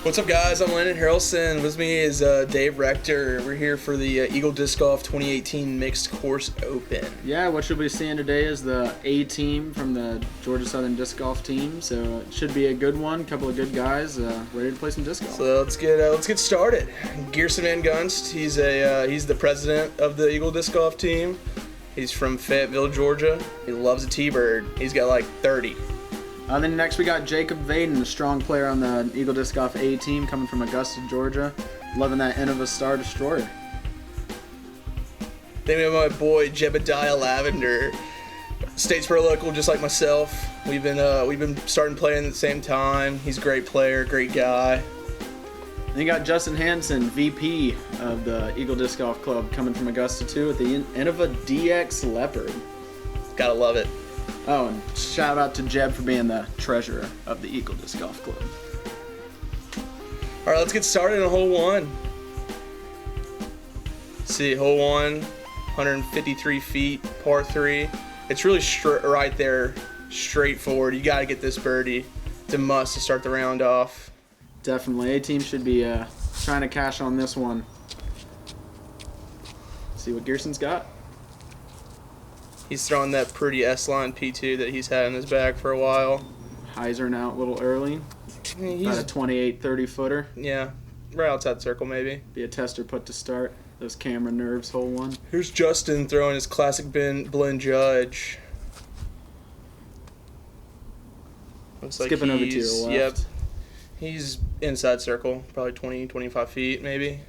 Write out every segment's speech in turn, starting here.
What's up, guys? I'm Landon Harrelson. With me is Dave Rector. We're here for the Eagle Disc Golf 2018 Mixed Course Open. Yeah, what you'll be seeing today is the A team from the Georgia Southern Disc Golf team. So it should be a good one. A couple of good guys ready to play some disc golf. So let's get started. Gerson Van Gunst. He's the president of the Eagle Disc Golf team. He's from Fayetteville, Georgia. He loves a T-bird. He's got like 30. Then next we got Jacob Vaden, a strong player on the Eagle Disc Golf A team, coming from Augusta, Georgia. Loving that Innova Star Destroyer. Then we have my boy Jebediah Lavender, Statesboro local, just like myself. We've been starting playing at the same time. He's a great player, great guy. Then you got Justin Hansen, VP of the Eagle Disc Golf Club, coming from Augusta too, with the Innova DX Leopard. Gotta love it. Oh, and shout out to Jeb for being the treasurer of the Eagle Disc Golf Club. All right, let's get started on hole one. See, hole one, 153 feet, par 3. It's really right there, straightforward. You got to get this birdie. It's a must to start the round off. Definitely. A-team should be trying to cash on this one. See what Gearson's got. He's throwing that pretty S-line P2 that he's had in his bag for a while. Hyzering out a little early. About a 28-30 footer. Yeah, right outside the circle maybe. Be a tester put to start. Those camera nerves, hole one. Here's Justin throwing his classic blend judge. Looks like skipping over to your left. Yep. He's inside circle, probably 20, 25 feet maybe.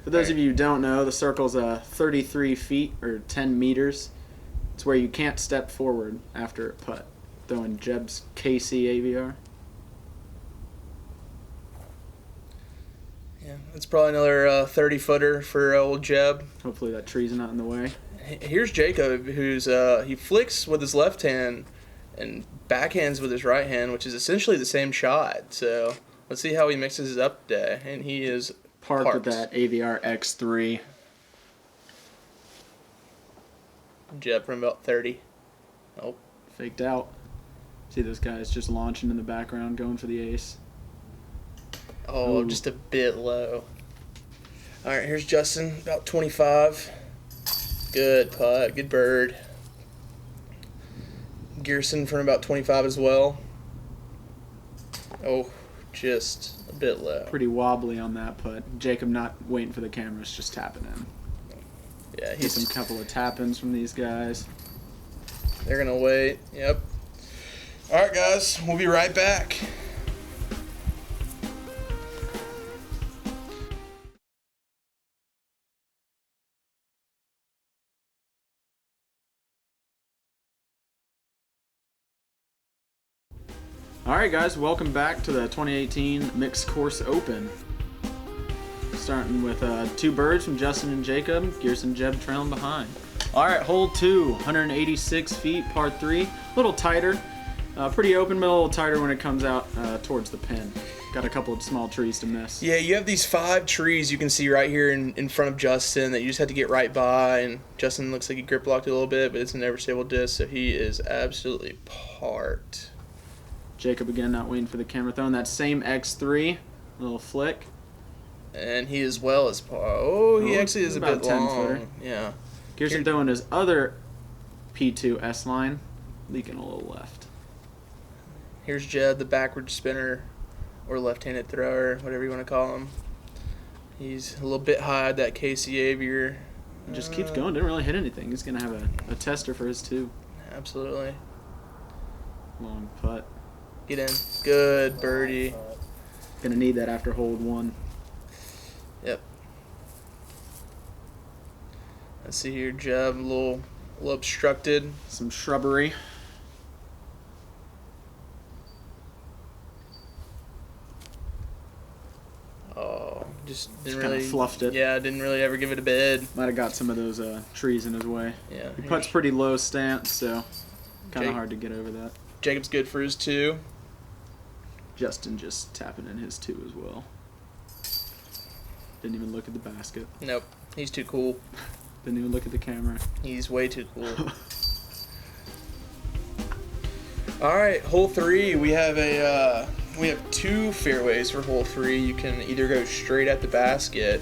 For those of you who don't know, the circle's 33 feet or 10 meters. It's where you can't step forward after a putt. Throwing Jeb's KC AVR. Yeah, it's probably another 30-footer for old Jeb. Hopefully that tree's not in the way. Here's Jacob, who's he flicks with his left hand and backhands with his right hand, which is essentially the same shot. So let's see how he mixes it up today. And he is parked with that AVR X3. Jeb from about 30. Oh. Faked out. See those guys just launching in the background, going for the ace. Oh, ooh. Just a bit low. All right, here's Justin, about 25. Good putt, good bird. Gerson from about 25 as well. Oh, just a bit low. Pretty wobbly on that putt. Jacob not waiting for the cameras, just tapping in. Yeah, he's some couple of tap-ins from these guys. They're gonna wait. Yep. All right, guys, we'll be right back. All right, guys, welcome back to the 2018 Mixed Course Open. Starting with two birds from Justin and Jacob. Gerson and Jeb trailing behind. All right, hole 2, 186 feet, par 3. A little tighter. Pretty open, but a little tighter when it comes out towards the pin. Got a couple of small trees to miss. Yeah, you have these 5 trees you can see right here in front of Justin that you just have to get right by. And Justin looks like he grip locked a little bit, but it's a never stable disc, so he is absolutely parked. Jacob again not waiting for the camera, throwing that same X3. A little flick. And he as well as par. Oh, he actually is a bit long. Footer. Yeah. Gerson throwing his other P2 S-line, leaking a little left. Here's Jed, the backward spinner or left-handed thrower, whatever you want to call him. He's a little bit high at that KC Avier. He just keeps going, didn't really hit anything. He's going to have a tester for his 2. Absolutely. Long putt. Get in. Good birdie. Going to need that after hold 1. Yep. Let's see here, Jeb, a little obstructed. Some shrubbery. Oh, just didn't really really fluffed it. Yeah, didn't really ever give it a bid. Might have got some of those trees in his way. Yeah. He puts pretty low stance, so kind of hard to get over that. Jacob's good for his 2. Justin just tapping in his 2 as well. Didn't even look at the basket. Nope. He's too cool. Didn't even look at the camera. He's way too cool. All right, hole 3. We have a We have 2 fairways for hole 3. You can either go straight at the basket,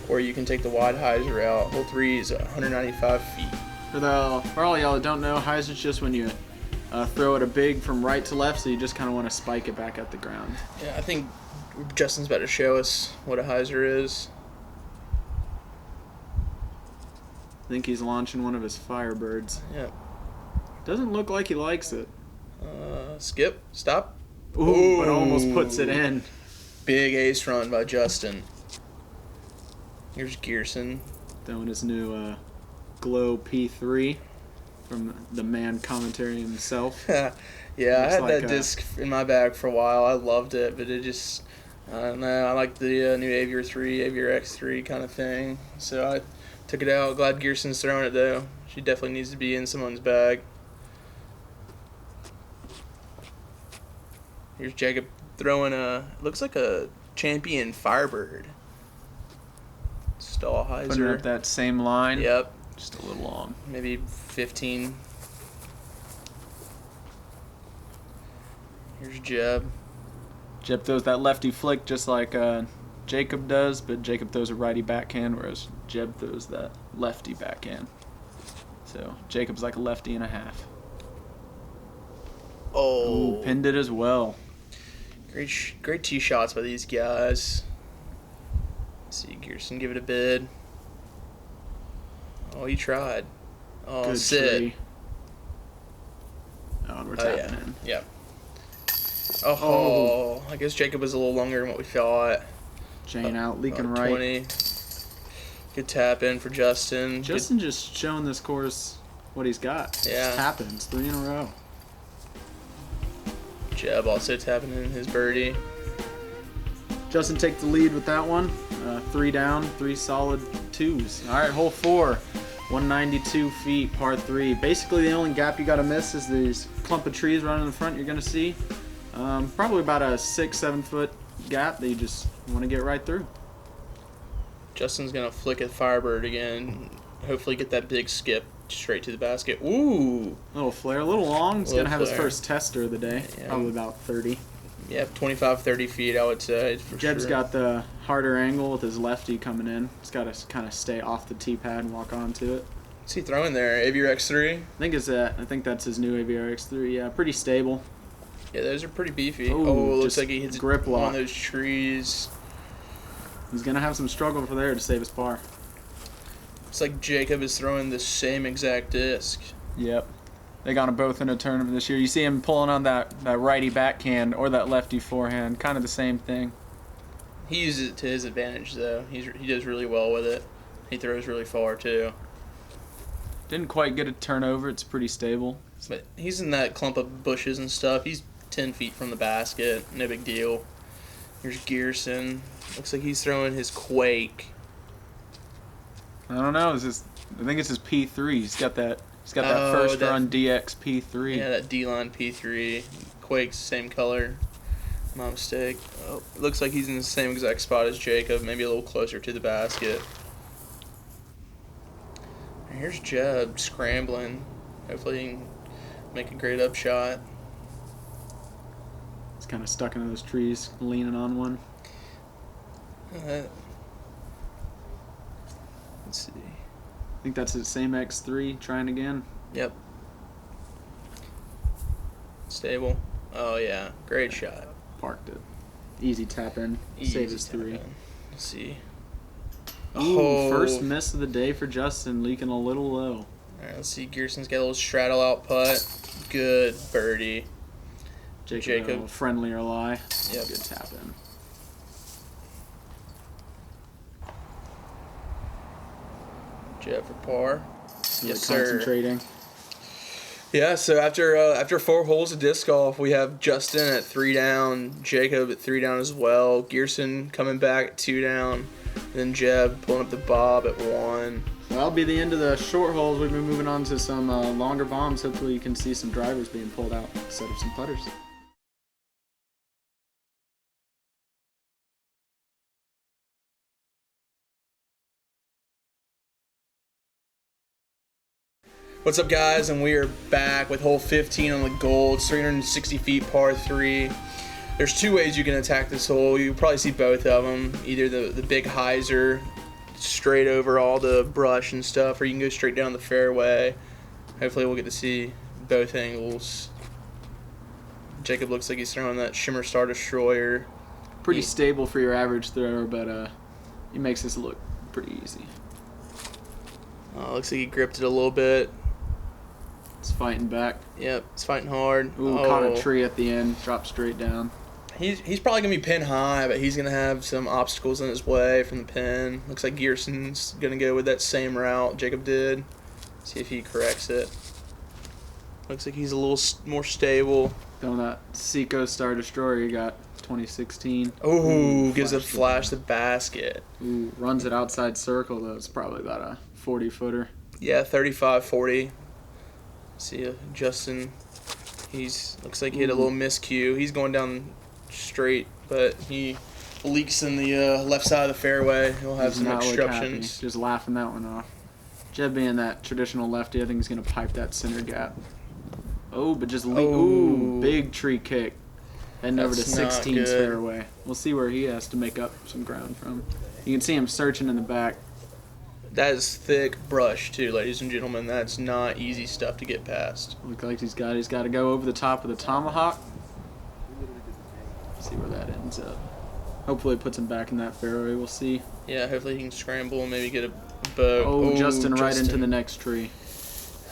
or you can take the wide hyzer route. Hole 3 is 195 feet. For all y'all that don't know, hyzer's just when you throw it a big from right to left, so you just kind of want to spike it back at the ground. Yeah, I think Justin's about to show us what a hyzer is. I think he's launching one of his Firebirds. Yep. Doesn't look like he likes it. Skip. Stop. Ooh, but almost puts it in. Big ace run by Justin. Here's Gearson. Throwing his new Glow P3 from the man commentary himself. Yeah, I had that disc in my bag for a while. I loved it, but it just, I don't know. I like the new Aviator 3, Aviator X3 kind of thing. So I took it out. Glad Gearson's throwing it, though. She definitely needs to be in someone's bag. Here's Jacob throwing looks like a champion Firebird. Stall hyzer. Putting up that same line. Yep. Just a little long. Maybe 15. Here's Jeb. Jeb throws that lefty flick just like Jacob does, but Jacob throws a righty backhand, whereas Jeb throws that lefty backhand. So Jacob's like a lefty and a half. Oh. Ooh, pinned it as well. Great tee shots by these guys. Let's see, Gearson give it a bid. Oh, he tried. Oh, Good Sid. tree. Oh, and we're tapping in. Yeah. Oh, I guess Jacob was a little longer than what we thought. Jane out, leaking right. 20. Good tap in for Justin. Justin just showing this course what he's got. Yeah. It happens 3 in a row. Jeb also tapping in his birdie. Justin take the lead with that one. 3 down, 3 solid 2s. All right, hole 4, 192 feet, par 3. Basically, the only gap you got to miss is these clump of trees running in the front you're going to see. Probably about a 6-7 foot gap that you just want to get right through. Justin's going to flick a Firebird again. Hopefully get that big skip straight to the basket. Ooh. Little flare, a little long. He's going to have his first tester of the day. Yeah. Probably about 30. Yep, 25, 30 feet, I would say. Jeb's got the harder angle with his lefty coming in. He's got to kind of stay off the tee pad and walk onto it. What's he throwing there? Aviator X3? I think that's his new Aviator X3. Yeah, pretty stable. Yeah, those are pretty beefy. Ooh, looks like he hits grip one lock. of those trees. He's going to have some struggle for there to save his par. It's like Jacob is throwing the same exact disc. Yep. They got them both in a tournament this year. You see him pulling on that righty backhand or that lefty forehand. Kind of the same thing. He uses it to his advantage, though. He does really well with it. He throws really far, too. Didn't quite get a turnover. It's pretty stable. But he's in that clump of bushes and stuff. He's 10 feet from the basket. No big deal. Here's Gearson. Looks like he's throwing his Quake. I don't know. I think it's his P3. He's got that first run DX P3. Yeah, that D-line P3. Quake's same color. My mistake. Oh, it looks like he's in the same exact spot as Jacob, maybe a little closer to the basket. And here's Jeb scrambling. Hopefully he can make a great upshot. He's kind of stuck into those trees, leaning on one. Let's see. I think that's his same X3 trying again. Yep. Stable. Oh, yeah. Great shot. Parked it. Easy tap in. Save his 3. Let's see. Ooh, first miss of the day for Justin, leaking a little low. All right, let's see. Gearson's got a little straddle out putt. Good birdie. Jacob. A little friendlier lie. Yep. Good tap in. Jeb for par. Really Yes, sir. concentrating. Yeah, so after 4 holes of disc golf, we have Justin at 3 down, Jacob at 3 down as well, Gearson coming back at 2 down, and then Jeb pulling up the bob at 1. Well, that'll be the end of the short holes. We've been moving on to some longer bombs. Hopefully you can see some drivers being pulled out instead of some putters. What's up, guys? And we are back with hole 15 on the Gold, 360 feet par 3. There's two ways you can attack this hole. You probably see both of them. Either the big hyzer straight over all the brush and stuff, or you can go straight down the fairway. Hopefully we'll get to see both angles. Jacob looks like he's throwing that Shimmer Star Destroyer. Pretty stable for your average thrower, but he makes this look pretty easy. Looks like he gripped it a little bit. It's fighting back. Yep, it's fighting hard. Ooh, caught a tree at the end, dropped straight down. He's probably going to be pin high, but he's going to have some obstacles in his way from the pin. Looks like Gearson's going to go with that same route Jacob did. See if he corrects it. Looks like he's a little more stable. Throwing that Seco Star Destroyer you got 2016. Ooh, gives a flash the basket. Ooh, runs it outside circle, though. It's probably about a 40-footer. Yeah, 35-40. See Justin, looks like he had a little miscue. He's going down straight, but he leaks in the left side of the fairway. He'll have some obstructions. Just laughing that one off. Jeb being that traditional lefty, I think he's going to pipe that center gap. Oh, but just ooh, big tree kick. Heading over to 16's fairway. We'll see where he has to make up some ground from. You can see him searching in the back. That is thick brush too, ladies and gentlemen. That's not easy stuff to get past. Looks like he's got to go over the top of the tomahawk. See where that ends up. Hopefully it puts him back in that fairway. We'll see. Yeah, hopefully he can scramble and maybe get a boat. Oh, Justin right into the next tree.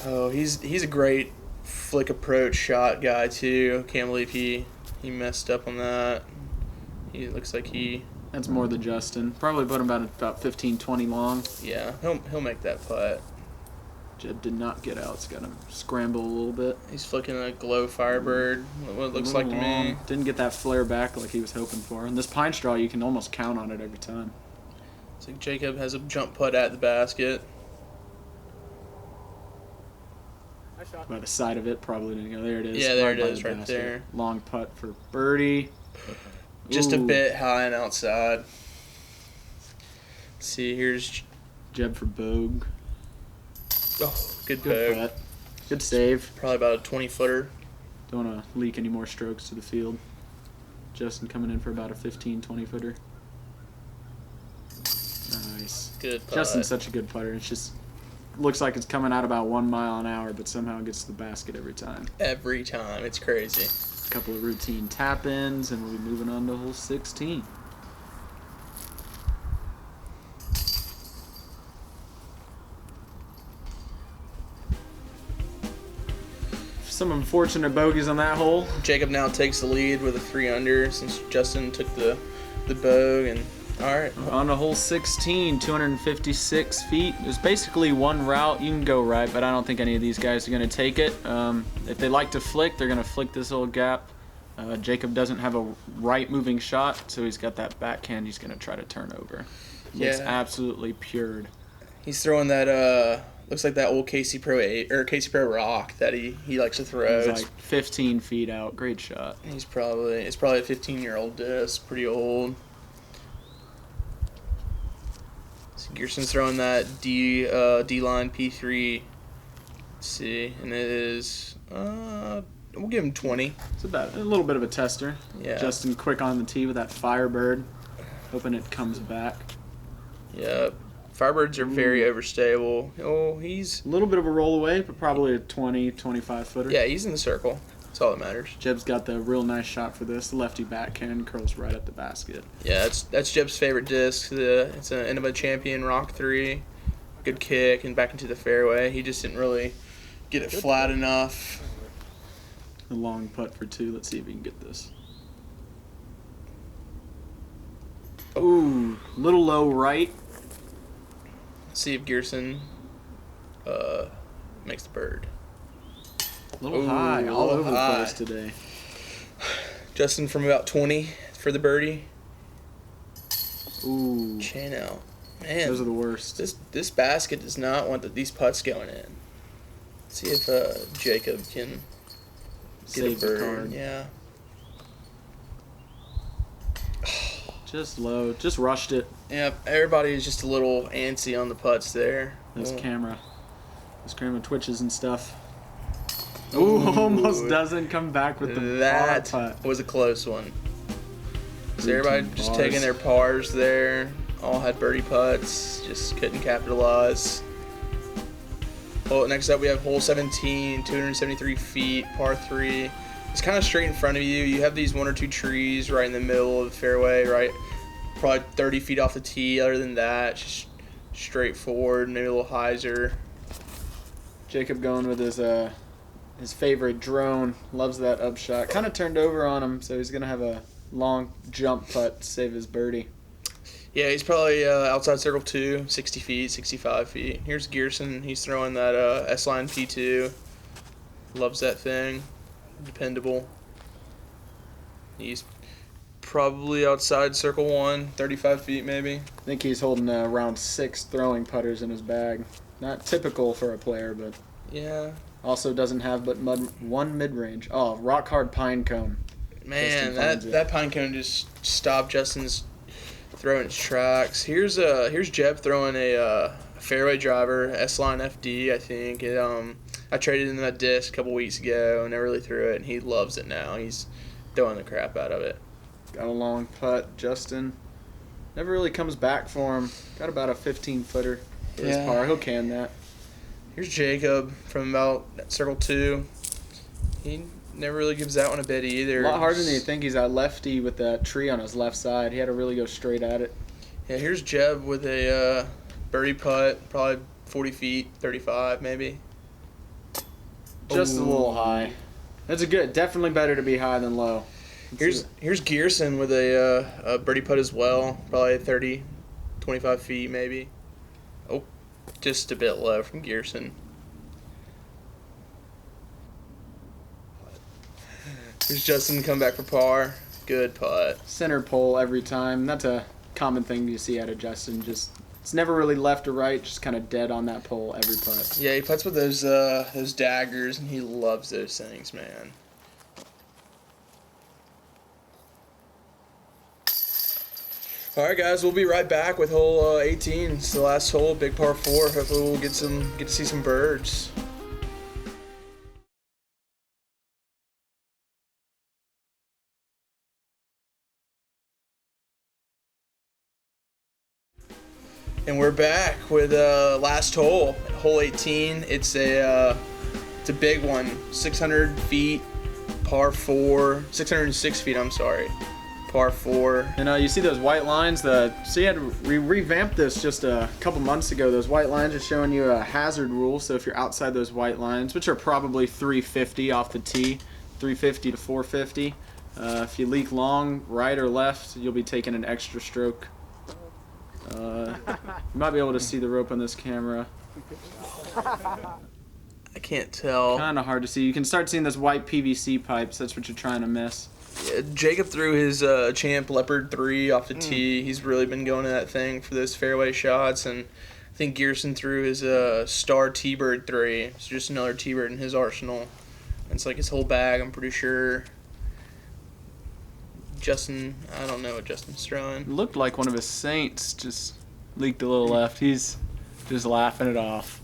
Oh, he's a great flick approach shot guy too. Can't believe he messed up on that. He looks like That's more than Justin. Probably put him about 15, 20 long. Yeah, he'll make that putt. Jeb did not get out. It's got him scramble a little bit. He's flicking a glow Firebird, what it looks like to me. Didn't get that flare back like he was hoping for. And this pine straw, you can almost count on it every time. It's like Jacob has a jump putt at the basket. By the side of it, probably didn't go. There it is. Yeah, there it is, right there. Long putt for birdie. Just a bit high and outside. Let's see, here's Jeb for Bogue. Oh, good Bogue. Putt. Good save. Probably about a 20-footer. Don't want to leak any more strokes to the field. Justin coming in for about a 15, 20-footer. Nice. Good putt. Justin's such a good putter. It's just looks like it's coming out about 1 mile an hour, but somehow it gets to the basket every time. Every time. It's crazy. A couple of routine tap-ins, and we'll be moving on to hole 16. Some unfortunate bogeys on that hole. Jacob now takes the lead with a 3-under since Justin took the bogue. And all right, on to hole 16, 256 feet. There's basically one route. You can go right, but I don't think any of these guys are going to take it. If they like to flick, they're going to flick this little gap. Jacob doesn't have a right moving shot, so he's got that backhand he's going to try to turn over. Looks absolutely pured. He's throwing that looks like that old Casey Pro 8 or Casey Pro Rock that he likes to throw. He's like 15 feet out. Great shot. It's probably a 15-year-old disc, pretty old. So Gearson's throwing that D-line P3. Let's see, and it is we'll give him 20. It's about a little bit of a tester. Yeah. Justin quick on the tee with that Firebird, hoping it comes back. Yep. Firebirds are very overstable. Oh, he's a little bit of a roll away, but probably a 20, 25-footer. Yeah, he's in the circle. That's all that matters. Jeb's got the real nice shot for this. Lefty backhand curls right at the basket. Yeah, that's Jeb's favorite disc. It's an Innova Champion Rock 3. Good kick and back into the fairway. He just didn't really get it flat enough. A long putt for 2. Let's see if we can get this. Ooh, little low right. See if Gearson makes the bird. A little high, all over the place today. Justin from about 20 for the birdie. Ooh. Chain out. Man, those are the worst. This basket does not want these putts going in. Let's see if Jacob can get a bird. The card. Yeah. Just low. Just rushed it. Yep, everybody is just a little antsy on the putts there. This camera twitches and stuff. Ooh, almost doesn't come back with the that putt. was a close one. So everybody just taking their pars there. All had birdie putts, just couldn't capitalize. Well, next up we have hole 17, 273 feet, par 3. It's kind of straight in front of you. You have these 1 or 2 trees right in the middle of the fairway, right? Probably 30 feet off the tee. Other than that, just straightforward, maybe a little hyzer. Jacob going with his favorite drone. Loves that upshot. Kind of turned over on him, so he's going to have a long jump putt to save his birdie. Yeah, he's probably outside circle 2, 60 feet, 65 feet. Here's Gearson. He's throwing that S-Line P2. Loves that thing. Dependable. He's probably outside circle 1, 35 feet maybe. I think he's holding around 6 throwing putters in his bag. Not typical for a player, but yeah. Also doesn't have but one mid-range. Oh, rock hard pine cone. Man, that pine cone just stopped Justin's throwing his tracks. Here's Jeb throwing a fairway driver, S-Line FD, I think. I traded in that disc a couple weeks ago and never really threw it, and he loves it now. He's throwing the crap out of it. Got a long putt. Justin never really comes back for him. Got about a 15-footer for his par. He'll can that. Here's Jacob from about circle 2. He never really gives that one a bit either. A lot harder than you think. He's a lefty with that tree on his left side. He had to really go straight at it. Yeah, here's Jeb with a birdie putt, probably 40 feet, 35 maybe. Just a little high. That's definitely better to be high than low. Here's Gearson with a birdie putt as well, probably 30, 25 feet maybe. Oh, just a bit low from Gearson. Here's Justin come back for par. Good putt. Center pole every time. That's a common thing you see out of Justin. It's never really left or right, just kind of dead on that pole every putt. Yeah, he putts with those daggers, and he loves those things, man. All right, guys, we'll be right back with hole 18. It's the last hole, big par 4. Hopefully, we'll get to see some birds. And we're back with last hole, hole 18. It's a big one, 600 feet, par 4, 606 feet. I'm sorry, par 4. And you see those white lines. So you had to revamp this just a couple months ago. Those white lines are showing you a hazard rule. So if you're outside those white lines, which are probably 350 off the tee, 350 to 450. If you leak long, right or left, you'll be taking an extra stroke. You might be able to see the rope on this camera. I can't tell. Kind of hard to see. You can start seeing those white PVC pipes. That's what you're trying to miss. Yeah, Jacob threw his Champ Leopard 3 off the tee. He's really been going to that thing for those fairway shots. And I think Gearson threw his Star T-Bird 3. It's just another T-Bird in his arsenal. It's like his whole bag, I'm pretty sure. Justin, I don't know what Justin's throwing. Looked like one of his Saints, just leaked a little left. He's just laughing it off.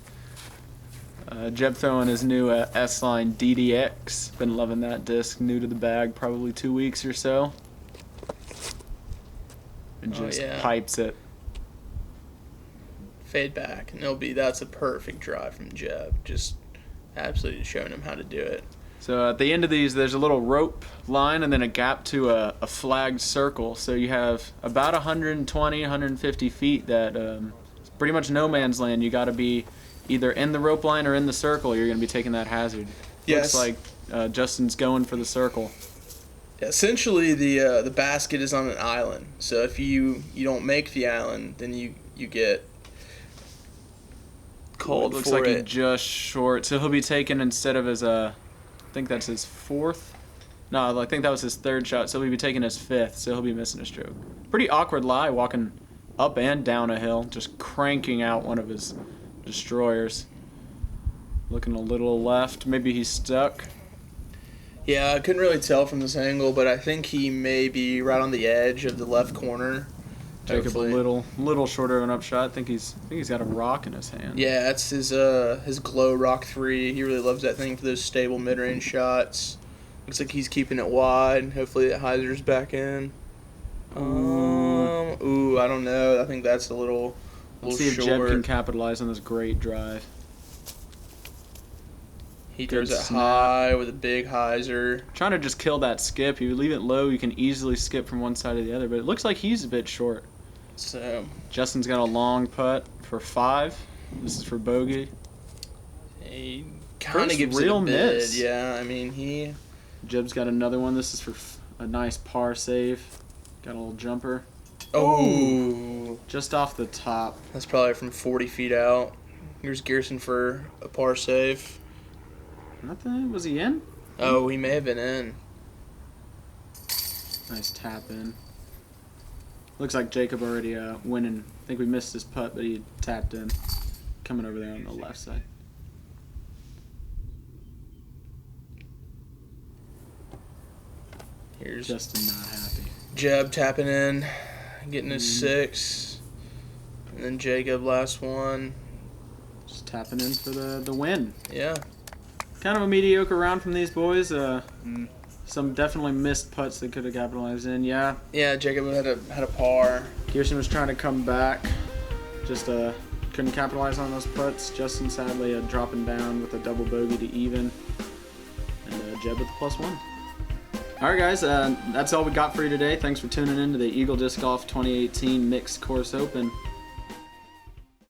Jeb throwing his new S-Line DDX. Been loving that disc. New to the bag, probably 2 weeks or so. And just pipes it. Fade back, and that's a perfect drive from Jeb. Just absolutely showing him how to do it. So at the end of these, there's a little rope line and then a gap to a flagged circle. So you have about 120, 150 feet that pretty much no man's land. You got to be either in the rope line or in the circle. You're going to be taking that hazard. Yes. Looks like Justin's going for the circle. Essentially, the basket is on an island. So if you don't make the island, then you get called for it. Looks like he just short. So he'll be taking instead of his I think that's his 4th. No, I think that was his 3rd shot, so he'll be taking his 5th, so he'll be missing a stroke. Pretty awkward lie, walking up and down a hill, just cranking out one of his destroyers. Looking a little left, maybe he's stuck. Yeah, I couldn't really tell from this angle, but I think he may be right on the edge of the left corner. Jacob a little shorter of an upshot. I think he's got a rock in his hand. Yeah, that's his Glow Rock 3. He really loves that thing for those stable mid-range shots. Looks like he's keeping it wide. Hopefully that hyzer's back in. I don't know. I think that's a little Let's see if short. Jeb can capitalize on this great drive. He throws it high with a big hyzer. Trying to just kill that skip. You leave it low, you can easily skip from one side to the other, but it looks like he's a bit short. So Justin's got a long putt for 5. This is for bogey. He kind of gives it a bid. Yeah, I mean, Jeb's got another one. This is for a nice par save. Got a little jumper. Oh! Just off the top. That's probably from 40 feet out. Here's Gerson for a par save. Nothing? Was he in? Oh, he may have been in. Nice tap in. Looks like Jacob already winning. I think we missed his putt, but he tapped in. Coming over there on the left side. Here's Justin not happy. Jeb tapping in, getting his 6. And then Jacob last one. Just tapping in for the win. Yeah. Kind of a mediocre round from these boys. Some definitely missed putts they could have capitalized in. Yeah. Yeah, Jacob had a par. Gerson was trying to come back. Just couldn't capitalize on those putts. Justin sadly dropping down with a double bogey to even. And Jeb with the +1. All right, guys. That's all we got for you today. Thanks for tuning in to the Eagle Disc Golf 2018 Mixed Course Open.